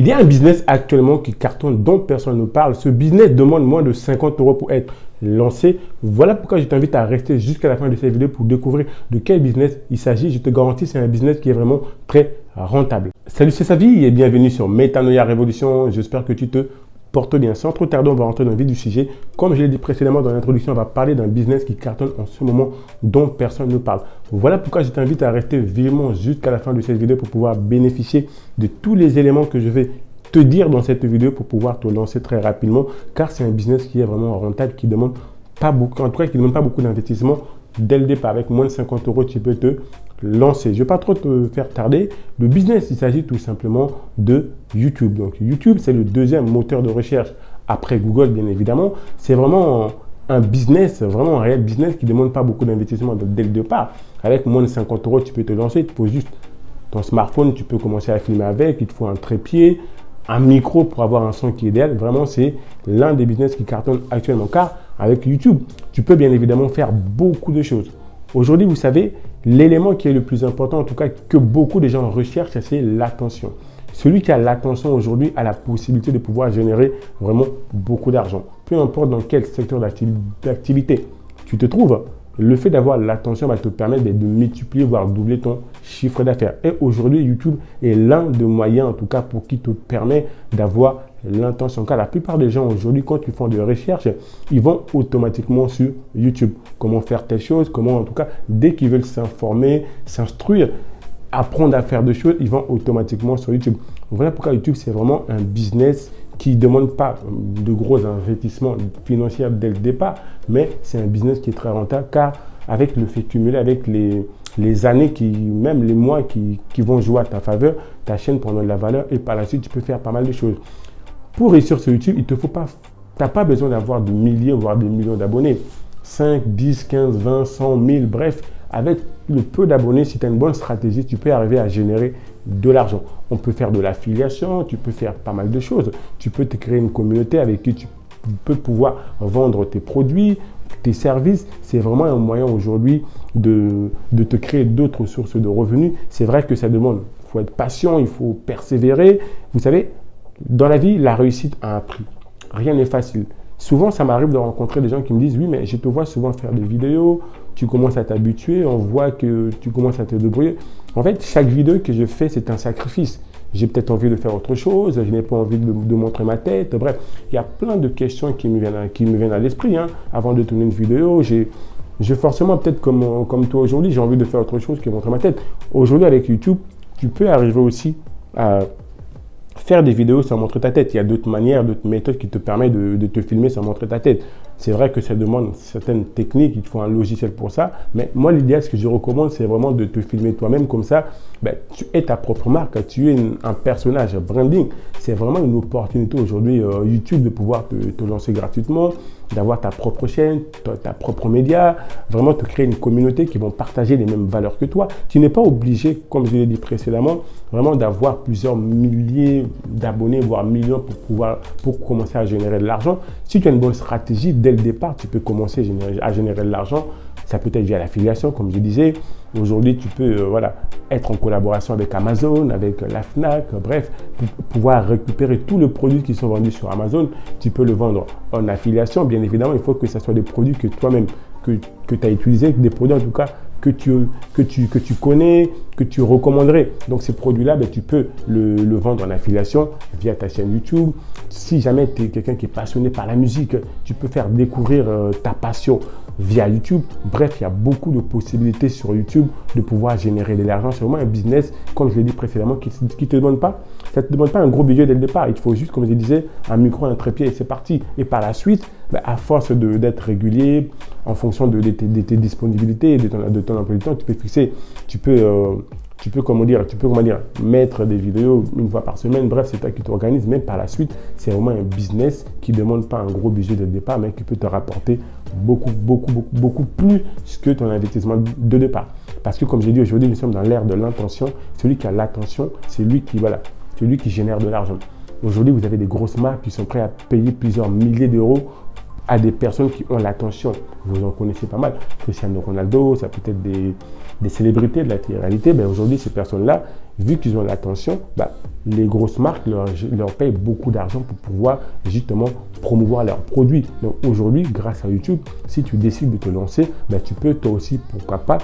Il y a un business actuellement qui cartonne, dont personne ne parle. Ce business demande moins de 50 € pour être lancé. Voilà pourquoi je t'invite à rester jusqu'à la fin de cette vidéo pour découvrir de quel business il s'agit. Je te garantis, c'est un business qui est vraiment très rentable. Salut, c'est Savi et bienvenue sur Metanoia Révolution. J'espère que tu te portes bien. Sans trop tarder, on va rentrer dans le vif du sujet. Comme je l'ai dit précédemment dans l'introduction, on va parler d'un business qui cartonne en ce moment dont personne ne parle. Voilà pourquoi je t'invite à rester vivement jusqu'à la fin de cette vidéo pour pouvoir bénéficier de tous les éléments que je vais te dire dans cette vidéo pour pouvoir te lancer très rapidement, car c'est un business qui est vraiment rentable, qui demande pas beaucoup, en tout cas qui ne demande pas beaucoup d'investissement. Dès le départ, avec moins de 50 €, tu peux te lancer. Je ne vais pas trop te faire tarder. Le business, il s'agit tout simplement de YouTube. Donc YouTube, c'est le deuxième moteur de recherche après Google, bien évidemment. C'est vraiment un business, vraiment un réel business qui ne demande pas beaucoup d'investissement dès le départ. Avec moins de 50 €, tu peux te lancer. Il te faut juste ton smartphone, tu peux commencer à filmer avec. Il te faut un trépied, un micro pour avoir un son qui est idéal. Vraiment, c'est l'un des business qui cartonne actuellement. Car avec YouTube, tu peux bien évidemment faire beaucoup de choses. Aujourd'hui, vous savez, l'élément qui est le plus important, en tout cas que beaucoup de gens recherchent, c'est l'attention. Celui qui a l'attention aujourd'hui a la possibilité de pouvoir générer vraiment beaucoup d'argent. Peu importe dans quel secteur d'activité tu te trouves, le fait d'avoir l'attention va te permettre de multiplier, voire doubler ton chiffre d'affaires. Et aujourd'hui, YouTube est l'un des moyens, en tout cas, pour qui te permet d'avoir l'intention. Car la plupart des gens aujourd'hui, quand ils font des recherches, ils vont automatiquement sur YouTube. Comment faire telle chose, comment, en tout cas, dès qu'ils veulent s'informer, s'instruire, apprendre à faire des choses, ils vont automatiquement sur YouTube. Voilà pourquoi YouTube, c'est vraiment un business qui ne demande pas de gros investissements financiers dès le départ, mais c'est un business qui est très rentable, car avec le fait cumulé, avec les années, même les mois qui vont jouer à ta faveur, ta chaîne prendra de la valeur et par la suite, tu peux faire pas mal de choses. Pour réussir sur YouTube, tu n'as pas besoin d'avoir des milliers, voire des millions d'abonnés. 5, 10, 15, 20, 100, 1000, bref, avec le peu d'abonnés, si tu as une bonne stratégie, tu peux arriver à générer de l'argent. On peut faire de l'affiliation, tu peux faire pas mal de choses. Tu peux te créer une communauté avec qui tu peux pouvoir vendre tes produits, tes services. C'est vraiment un moyen aujourd'hui de te créer d'autres sources de revenus. C'est vrai que ça demande, il faut être patient, il faut persévérer. Vous savez, dans la vie, la réussite a un prix. Rien n'est facile. Souvent, ça m'arrive de rencontrer des gens qui me disent « Oui, mais je te vois souvent faire des vidéos, tu commences à t'habituer, on voit que tu commences à te débrouiller. » En fait, chaque vidéo que je fais, c'est un sacrifice. J'ai peut-être envie de faire autre chose, je n'ai pas envie de montrer ma tête. Bref, il y a plein de questions qui me viennent à l'esprit. Avant de tourner une vidéo, j'ai forcément, peut-être comme toi aujourd'hui, j'ai envie de faire autre chose que montrer ma tête. Aujourd'hui, avec YouTube, tu peux arriver aussi à faire des vidéos sans montrer ta tête. Il y a d'autres manières, d'autres méthodes qui te permettent de te filmer sans montrer ta tête. C'est vrai que ça demande certaines techniques, il te faut un logiciel pour ça. Mais moi, l'idéal, ce que je recommande, c'est vraiment de te filmer toi-même. Comme ça, tu es ta propre marque, tu es un personnage, branding. C'est vraiment une opportunité aujourd'hui, YouTube, de pouvoir te lancer gratuitement, d'avoir ta propre chaîne, ta propre média, vraiment te créer une communauté qui vont partager les mêmes valeurs que toi. Tu n'es pas obligé, comme je l'ai dit précédemment, vraiment d'avoir plusieurs milliers d'abonnés, voire millions pour commencer à générer de l'argent. Si tu as une bonne stratégie, dès le départ, tu peux commencer à générer de l'argent. Ça peut être via l'affiliation, comme je disais. Aujourd'hui, tu peux être en collaboration avec Amazon, avec la Fnac, bref, pour pouvoir récupérer tous les produits qui sont vendus sur Amazon. Tu peux le vendre en affiliation. Bien évidemment, il faut que ce soit des produits que toi-même, que tu as utilisés, des produits en tout cas que tu connais, que tu recommanderais. Donc ces produits-là, tu peux le vendre en affiliation via ta chaîne YouTube. Si jamais tu es quelqu'un qui est passionné par la musique, tu peux faire découvrir ta passion via YouTube. Bref, il y a beaucoup de possibilités sur YouTube de pouvoir générer de l'argent. C'est vraiment un business, comme je l'ai dit précédemment, qui te demande pas. Ça ne te demande pas un gros budget dès le départ. Il te faut juste, comme je disais, un micro, un trépied et c'est parti. Et par la suite, à force d'être régulier, en fonction de tes disponibilités et de ton emploi du temps, tu peux mettre des vidéos une fois par semaine. Bref, c'est toi qui t'organises. Mais par la suite, c'est vraiment un business qui ne demande pas un gros budget dès le départ, mais qui peut te rapporter beaucoup plus que ton investissement de départ. Parce que, comme j'ai dit aujourd'hui, nous sommes dans l'ère de l'intention. Celui qui a l'attention, c'est lui qui génère de l'argent. Aujourd'hui, vous avez des grosses marques qui sont prêtes à payer plusieurs milliers d'euros à des personnes qui ont l'attention. Vous en connaissez pas mal. Cristiano Ronaldo, ça peut être des célébrités de la télé-réalité. Ben aujourd'hui, ces personnes-là, vu qu'ils ont l'attention, les grosses marques leur payent beaucoup d'argent pour pouvoir justement promouvoir leurs produits. Donc aujourd'hui, grâce à YouTube, si tu décides de te lancer, tu peux toi aussi, pourquoi pas,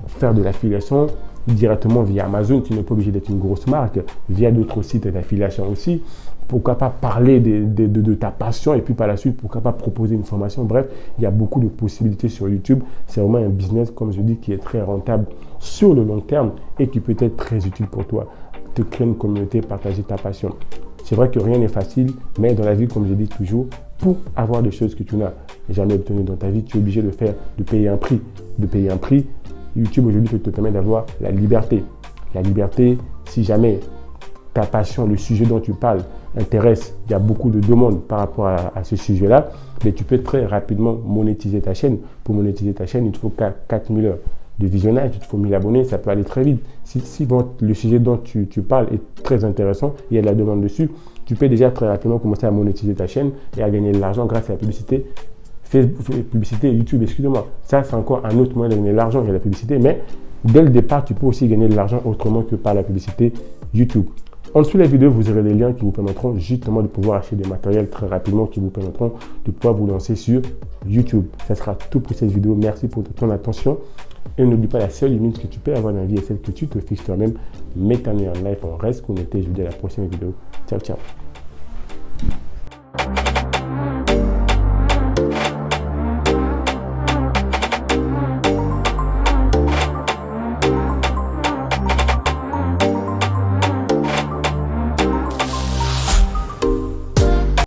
faire de l'affiliation directement via Amazon. Tu n'es pas obligé d'être une grosse marque, via d'autres sites d'affiliation aussi. Pourquoi pas parler de ta passion et puis par la suite, pourquoi pas proposer une formation. Bref, il y a beaucoup de possibilités sur YouTube. C'est vraiment un business, comme je dis, qui est très rentable sur le long terme et qui peut être très utile pour toi. Te créer une communauté, partager ta passion. C'est vrai que rien n'est facile, mais dans la vie, comme je dis toujours, pour avoir des choses que tu n'as jamais obtenues dans ta vie, tu es obligé de payer un prix. De payer un prix. YouTube aujourd'hui te permet d'avoir la liberté. La liberté, si jamais ta passion, le sujet dont tu parles, intéresse, il y a beaucoup de demandes par rapport à ce sujet-là, mais tu peux très rapidement monétiser ta chaîne. Pour monétiser ta chaîne, il te faut 4000 heures de visionnage, il te faut 1000 abonnés, ça peut aller très vite. Si le sujet dont tu parles est très intéressant, il y a de la demande dessus, tu peux déjà très rapidement commencer à monétiser ta chaîne et à gagner de l'argent grâce à la publicité. Publicité YouTube, excusez-moi. Ça, c'est encore un autre moyen de gagner de l'argent, il y a la publicité, mais dès le départ, tu peux aussi gagner de l'argent autrement que par la publicité YouTube. En dessous de la vidéo, vous aurez des liens qui vous permettront justement de pouvoir acheter des matériels très rapidement, qui vous permettront de pouvoir vous lancer sur YouTube. Ça sera tout pour cette vidéo. Merci pour ton attention. Et n'oublie pas, la seule limite que tu peux avoir dans la vie est celle que tu te fixes toi-même. Mets ta meilleure life en reste connecté. Je vous dis à la prochaine vidéo. Ciao, ciao.